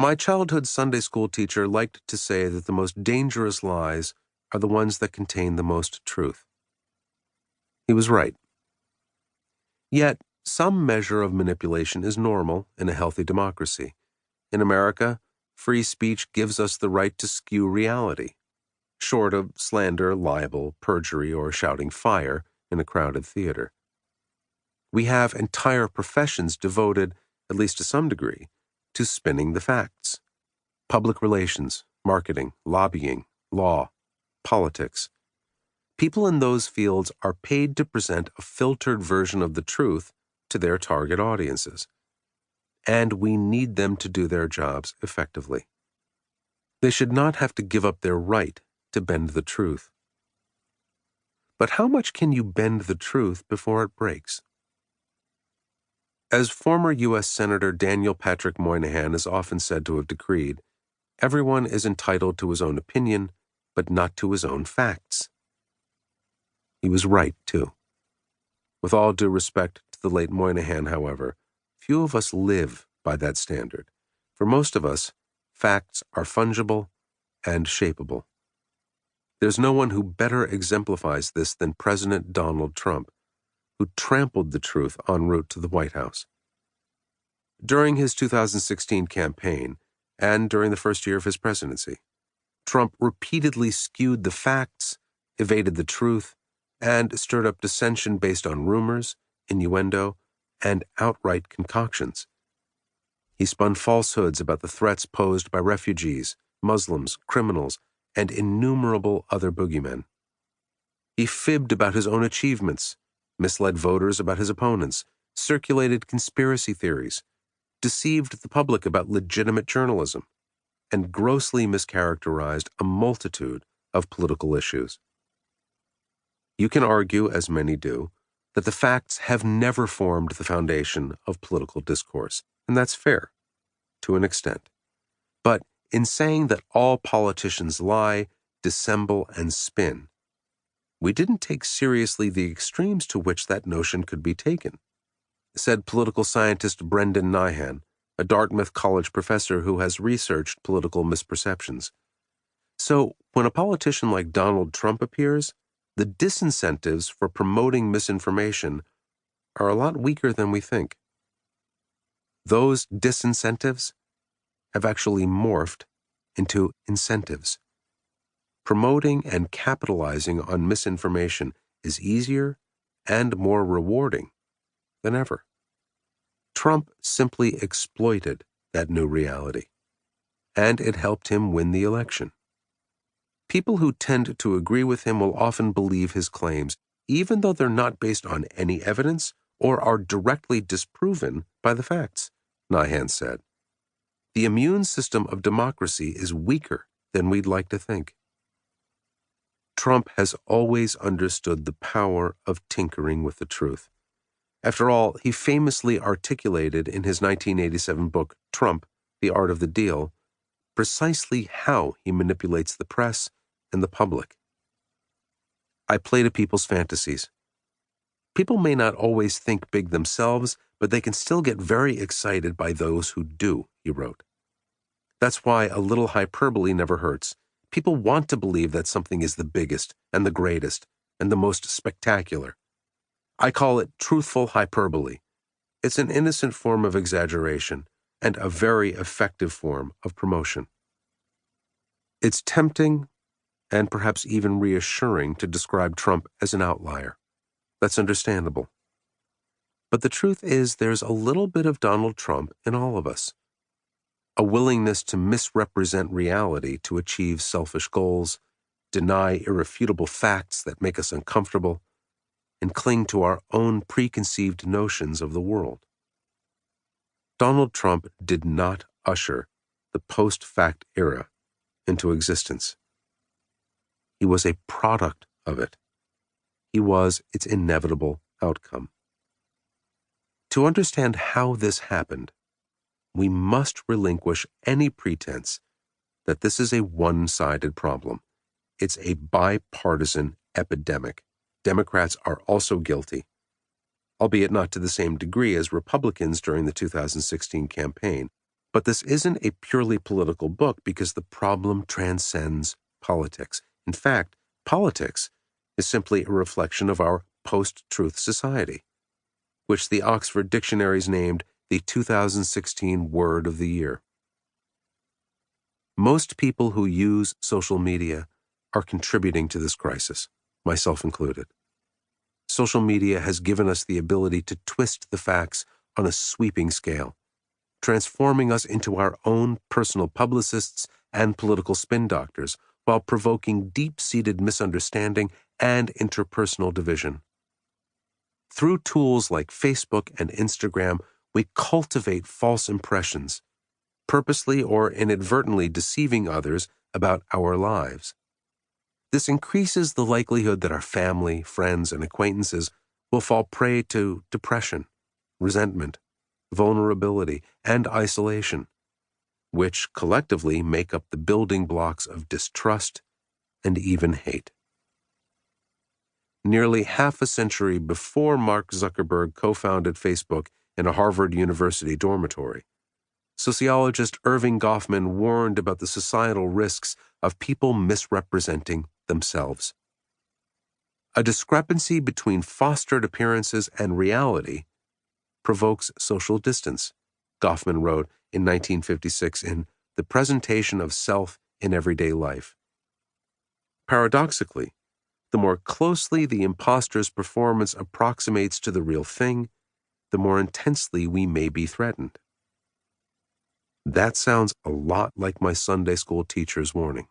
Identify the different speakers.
Speaker 1: My childhood Sunday school teacher liked to say that the most dangerous lies are the ones that contain the most truth. He was right. Yet, some measure of manipulation is normal in a healthy democracy. In America, free speech gives us the right to skew reality, short of slander, libel, perjury, or shouting fire in a crowded theater. We have entire professions devoted, at least to some degree, to spinning the facts. Public relations, marketing, lobbying, law, politics. People in those fields are paid to present a filtered version of the truth to their target audiences. And we need them to do their jobs effectively. They should not have to give up their right to bend the truth. But how much can you bend the truth before it breaks? As former U.S. Senator Daniel Patrick Moynihan is often said to have decreed, everyone is entitled to his own opinion, but not to his own facts. He was right, too. With all due respect to the late Moynihan, however, few of us live by that standard. For most of us, facts are fungible and shapeable. There's no one who better exemplifies this than President Donald Trump, who trampled the truth en route to the White House. During his 2016 campaign, and during the first year of his presidency, Trump repeatedly skewed the facts, evaded the truth, and stirred up dissension based on rumors, innuendo, and outright concoctions. He spun falsehoods about the threats posed by refugees, Muslims, criminals, and innumerable other boogeymen. He fibbed about his own achievements, misled voters about his opponents, circulated conspiracy theories, deceived the public about legitimate journalism, and grossly mischaracterized a multitude of political issues. You can argue, as many do, that the facts have never formed the foundation of political discourse, and that's fair, to an extent. But in saying that all politicians lie, dissemble, and spin, we didn't take seriously the extremes to which that notion could be taken, said political scientist Brendan Nyhan, a Dartmouth College professor who has researched political misperceptions. So, when a politician like Donald Trump appears, the disincentives for promoting misinformation are a lot weaker than we think. Those disincentives have actually morphed into incentives. Promoting and capitalizing on misinformation is easier and more rewarding than ever. Trump simply exploited that new reality, and it helped him win the election. People who tend to agree with him will often believe his claims, even though they're not based on any evidence or are directly disproven by the facts, Nyhan said. The immune system of democracy is weaker than we'd like to think. Trump has always understood the power of tinkering with the truth. After all, he famously articulated in his 1987 book, Trump, The Art of the Deal, precisely how he manipulates the press and the public. I play to people's fantasies. People may not always think big themselves, but they can still get very excited by those who do, he wrote. That's why a little hyperbole never hurts. People want to believe that something is the biggest and the greatest and the most spectacular. I call it truthful hyperbole. It's an innocent form of exaggeration and a very effective form of promotion. It's tempting and perhaps even reassuring to describe Trump as an outlier. That's understandable. But the truth is there's a little bit of Donald Trump in all of us. A willingness to misrepresent reality to achieve selfish goals, deny irrefutable facts that make us uncomfortable, and cling to our own preconceived notions of the world. Donald Trump did not usher the post-fact era into existence. He was a product of it. He was its inevitable outcome. To understand how this happened, we must relinquish any pretense that this is a one-sided problem. It's a bipartisan epidemic. Democrats are also guilty, albeit not to the same degree as Republicans during the 2016 campaign. But this isn't a purely political book because the problem transcends politics. In fact, politics is simply a reflection of our post-truth society, which the Oxford Dictionaries named the 2016 Word of the Year. Most people who use social media are contributing to this crisis, myself included. Social media has given us the ability to twist the facts on a sweeping scale, transforming us into our own personal publicists and political spin doctors while provoking deep-seated misunderstanding and interpersonal division. Through tools like Facebook and Instagram, we cultivate false impressions, purposely or inadvertently deceiving others about our lives. This increases the likelihood that our family, friends, and acquaintances will fall prey to depression, resentment, vulnerability, and isolation, which collectively make up the building blocks of distrust and even hate. Nearly half a century before Mark Zuckerberg co-founded Facebook in a Harvard University dormitory, sociologist Irving Goffman warned about the societal risks of people misrepresenting themselves. A discrepancy between fostered appearances and reality provokes social distance, Goffman wrote in 1956 in The Presentation of Self in Everyday Life. Paradoxically, the more closely the imposter's performance approximates to the real thing, the more intensely we may be threatened. That sounds a lot like my Sunday school teacher's warning.